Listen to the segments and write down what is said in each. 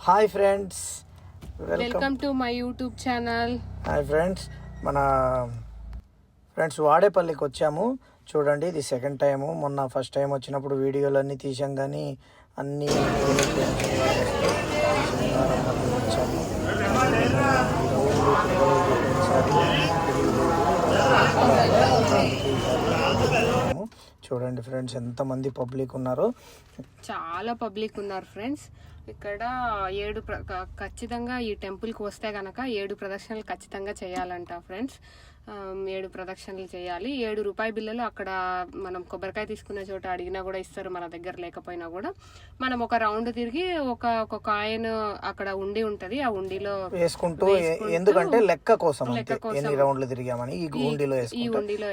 Hi friends, welcome to my YouTube channel. Hi friends, మన friends వాడేపల్లికి వచ్చాము. చూడండి, ఇది సెకండ్ టైము. మొన్న ఫస్ట్ టైం వచ్చినప్పుడు వీడియోలు అన్నీ తీసాం, కానీ అన్నీ వచ్చాము. చూడండి ఫ్రెండ్స్, ఎంతమంది పబ్లిక్ ఉన్నారో. చాలా పబ్లిక్ ఉన్నారు ఫ్రెండ్స్. ఇక్కడ ఖచ్చితంగా ఈ టెంపుల్కి వస్తే గనక 7 ప్రదక్షిణలు ఖచ్చితంగా చేయాలంట ఫ్రెండ్స్. 7 ప్రదక్షిణలు చేయాలి. 7 రూపాయి బిళ్ళలు అక్కడ మనం కొబ్బరికాయ తీసుకునే చోట అడిగినా కూడా ఇస్తారు, మన దగ్గర లేకపోయినా కూడా. మనం ఒక రౌండ్ తిరిగి ఒక కాయిన్ అక్కడ ఉండి ఉంటది, ఆ ఉండిలో వేసుకుంటూ, ఎందుకంటే లెక్క కోసం ఎన్ని రౌండ్లు తిరిగామని ఈ ఉండిలో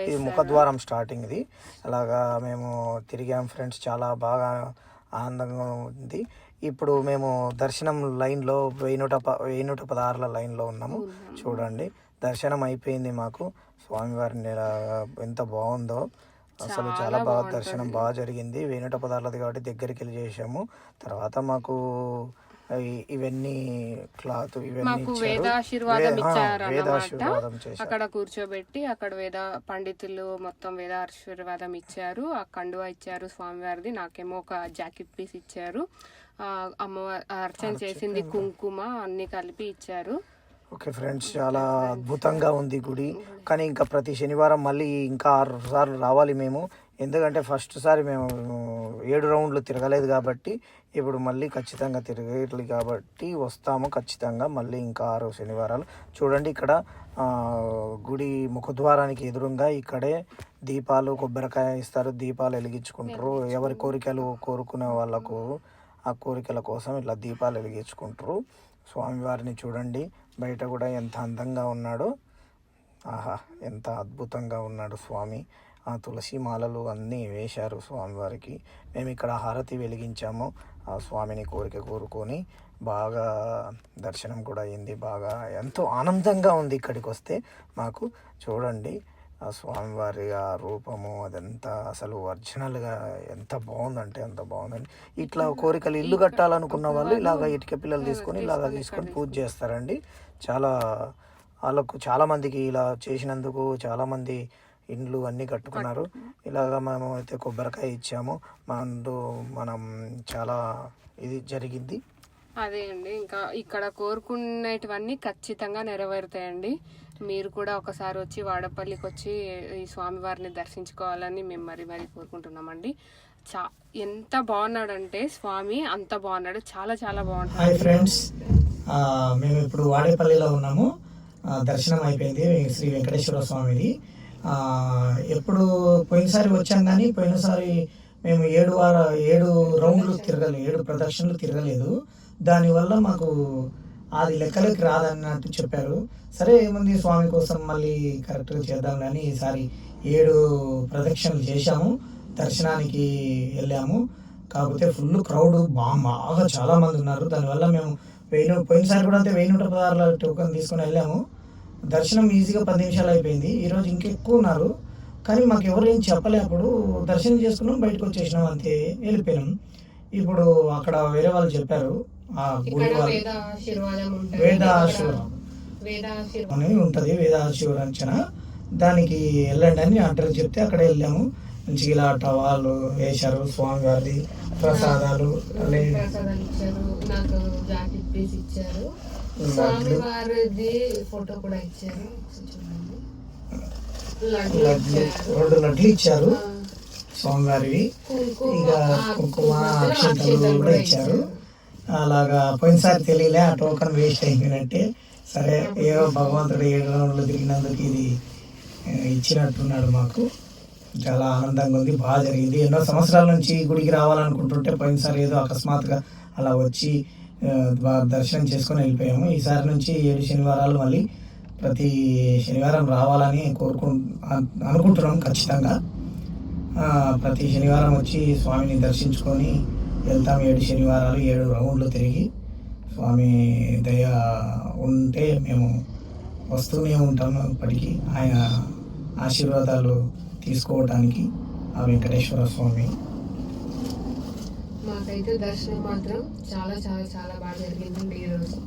ఇది ముఖద్వారం స్టార్టింగ్. ఇది అలాగా మేము తిరిగాం ఫ్రెండ్స్, చాలా బాగా ఆనందంగా ఉంది. ఇప్పుడు మేము దర్శనం లైన్లో 1116 లైన్లో ఉన్నాము. చూడండి, దర్శనం అయిపోయింది మాకు. స్వామివారిని ఎంత బాగుందో అసలు, చాలా బాగా దర్శనం బాగా జరిగింది. 1116 కాబట్టి దగ్గరికి వెళ్ళి చేసాము. తర్వాత మాకు ఇవన్నీ క్లాత్ ఇవన్నీ వేదాశీర్వాదం ఇచ్చారు. అక్కడ కూర్చోబెట్టి అక్కడ వేద పండితులు మొత్తం వేదాశీర్వాదం ఇచ్చారు. ఆ కండువా ఇచ్చారు స్వామివారిది. నాకేమో ఒక జాకెట్ పీస్ ఇచ్చారు. అమ్మవారి అర్చన చేసింది కుంకుమ అన్ని కలిపి ఇచ్చారు. ఓకే ఫ్రెండ్స్, చాలా అద్భుతంగా ఉంది గుడి. కానీ ఇంకా ప్రతి శనివారం మళ్ళీ ఇంకా 6 సార్లు రావాలి మేము. ఎందుకంటే ఫస్ట్ సారి మేము 7 రౌండ్లు తిరగలేదు కాబట్టి, ఇప్పుడు మళ్ళీ ఖచ్చితంగా తిరగాలి కాబట్టి వస్తాము ఖచ్చితంగా మళ్ళీ ఇంకా 6 శనివారాలు. చూడండి, ఇక్కడ గుడి ముఖద్వారానికి ఎదురుగా ఇక్కడే దీపాలు, కొబ్బరికాయ ఇస్తారు, దీపాలు వెలిగించుకుంటారు. ఎవరి కోరికలు కోరుకునే వాళ్ళకు ఆ కోరికల కోసం ఇట్లా దీపాలు వెలిగించుకుంటారు. స్వామివారిని చూడండి, బయట కూడా ఎంత అందంగా ఉన్నాడో. ఆహా, ఎంత అద్భుతంగా ఉన్నాడు స్వామి. ఆ తులసి మాలలు అన్నీ వేశారు స్వామివారికి. మేము ఇక్కడ హారతి వెలిగించాము. ఆ స్వామిని కోరిక కోరుకొని బాగా దర్శనం కూడా అయింది. బాగా ఎంతో ఆనందంగా ఉంది ఇక్కడికి వస్తే మాకు. చూడండి, ఆ స్వామివారి ఆ రూపము అదంతా అసలు ఒరిజినల్గా ఎంత బాగుందంటే అంత బాగుందండి. ఇట్లా కోరికలు ఇల్లు కట్టాలనుకున్న వాళ్ళు ఇలాగ ఇటుక పిల్లలు తీసుకొని పూజ చేస్తారండి. వాళ్ళకు చాలామందికి ఇలా చేసినందుకు చాలామంది ఇండ్లు అన్నీ కట్టుకున్నారు. ఇలాగ మేము అయితే కొబ్బరికాయ ఇచ్చాము. మనం చాలా ఇది జరిగింది. అదే అండి, ఇంకా ఇక్కడ కోరుకునేటివన్నీ ఖచ్చితంగా నెరవేరుతాయండి. మీరు కూడా ఒకసారి వచ్చి వాడపల్లికి వచ్చి ఈ స్వామివారిని దర్శించుకోవాలని మేము మరీ కోరుకుంటున్నామండి. ఎంత బాగున్నాడంటే స్వామి, అంత బాగున్నాడు. చాలా చాలా బాగుంటుంది. హాయ్ ఫ్రెండ్స్, మేము ఇప్పుడు వాడేపల్లిలో ఉన్నాము. దర్శనం అయిపోయింది శ్రీ వెంకటేశ్వర స్వామిది. ఎప్పుడు పోయినసారి వచ్చాం, కానీ పోయినసారి మేము 7 రౌండ్లు తిరగలేదు, 7 ప్రదక్షిణలు తిరగలేదు. దానివల్ల మాకు అది లెక్కలోకి రాదన్నట్టు చెప్పారు. సరే, ఏముంది స్వామి కోసం మళ్ళీ కరెక్ట్గా చేద్దాం కానీ ఈసారి 7 ప్రదక్షిణలు చేశాము. దర్శనానికి వెళ్ళాము. కాకపోతే ఫుల్ క్రౌడ్, బాగా చాలా మంది ఉన్నారు. దానివల్ల మేము పోయినసారి కూడా అంతే 1116 టోకెన్ తీసుకొని వెళ్ళాము. దర్శనం ఈజీగా 10 నిమిషాలు అయిపోయింది. ఈరోజు ఇంకెక్కువ ఉన్నారు, కానీ మాకు ఎవరు ఏం చెప్పలే. అప్పుడు దర్శనం చేసుకున్నాం, బయటకు వచ్చేసినాం, అంతే వెళ్ళిపోయినాం. ఇప్పుడు అక్కడ వేరే వాళ్ళు చెప్పారు, ఆ గుడి వాళ్ళు వేదాశివరం అని ఉంటుంది, వేదాశివరంచన, దానికి వెళ్ళండి అని అడ్రస్ చెప్తే అక్కడ వెళ్ళాము. మంచిగా ఇలా టవాళ్ళు వేశారు, స్వామివారి ప్రసాదాలు ఫోటో కూడా ఇచ్చారు. 2 లడ్లు ఇచ్చారు స్వామివారివి. ఇంకా కుంకుమ అక్షంతలు కూడా ఇచ్చారు. అలాగా పోయినసారి తెలియలే, ఆ టోకన్ వేస్ట్ అయిపోయినట్టే. సరే, ఏవో భగవంతుడు 7 రౌండ్లు తిరిగినందుకు ఇది ఇచ్చినట్టున్నాడు మాకు. చాలా ఆనందంగా ఉంది, బాగా జరిగింది. ఎన్నో సంవత్సరాల నుంచి గుడికి రావాలనుకుంటుంటే పోయినసారి ఏదో అకస్మాత్తుగా అలా వచ్చి దర్శనం చేసుకొని వెళ్ళిపోయాము. ఈసారి నుంచి 7 శనివారాలు మళ్ళీ ప్రతి శనివారం రావాలని అనుకుంటున్నాం ఖచ్చితంగా. ప్రతి శనివారం వచ్చి స్వామిని దర్శించుకొని వెళ్తాం. 7 శనివారాలు 7 రౌండ్లు తిరిగి స్వామి దయ ఉంటే మేము వస్తూనే ఉంటాము ఇప్పటికీ, ఆయన ఆశీర్వాదాలు తీసుకోవటానికి ఆ వెంకటేశ్వర స్వామి. మాకైతే దర్శనం మాత్రం చాలా చాలా చాలా బాగా జరిగిందండి ఈరోజు.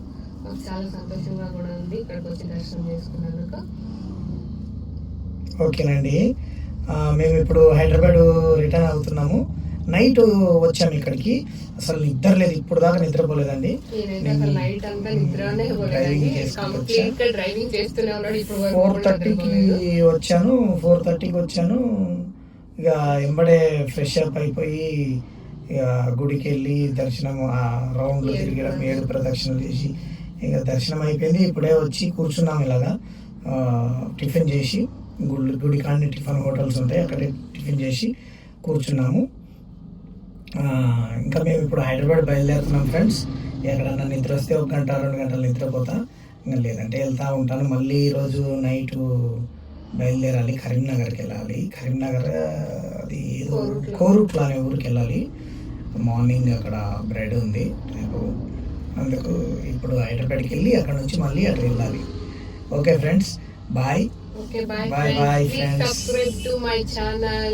మాకు చాలా సంతోషంగా కూడా ఉంది ఇక్కడికి వచ్చి దర్శనం చేసుకున్నందుకు. ఓకేనండి, మేము ఇప్పుడు హైదరాబాద్ రిటర్న్ అవుతున్నాము. నైట్ వచ్చాము ఇక్కడికి, అసలు నిద్ర లేదు, ఇప్పుడు దాకా నిద్రపోలేదండి. నైట్ అంతా నిద్రనే డ్రైవింగ్ చేస్తూనే ఉన్నాడు. ఇప్పుడు 4:30కి వచ్చాను. 4:30కి వచ్చాను. ఇక ఎంబడే ఫ్రెష్ అప్ అయిపోయి ఇక గుడికి వెళ్ళి దర్శనం రౌండ్లు తిరగడం, 7 ప్రదక్షిణలు చేసి ఇక దర్శనం అయిపోయింది. ఇప్పుడే వచ్చి కూర్చున్నాము ఇలాగా. టిఫిన్ చేసి గుడి కానీ టిఫిన్ హోటల్స్ ఉంటాయి, అక్కడే టిఫిన్ చేసి కూర్చున్నాము. ఇంకా మేము ఇప్పుడు హైదరాబాద్ బయలుదేరుతున్నాం ఫ్రెండ్స్. ఎక్కడన్నా నిద్ర వస్తే 1 గంట 2 గంటలు నిద్రపోతా, ఇంకా లేదంటే వెళ్తూ ఉంటాను. మళ్ళీ ఈరోజు నైట్ బయలుదేరాలి, కరీంనగర్కి వెళ్ళాలి. కరీంనగర్ అది కోరుట్ల అనే ఊరికి వెళ్ళాలి. మార్నింగ్ అక్కడ బ్రెడ్ ఉంది రేపు, అందుకు ఇప్పుడు హైదరాబాద్కి వెళ్ళి అక్కడ నుంచి మళ్ళీ అటు వెళ్ళాలి. Okay friends, bye. Okay, bye Bye, friends. Please friends. subscribe to my channel.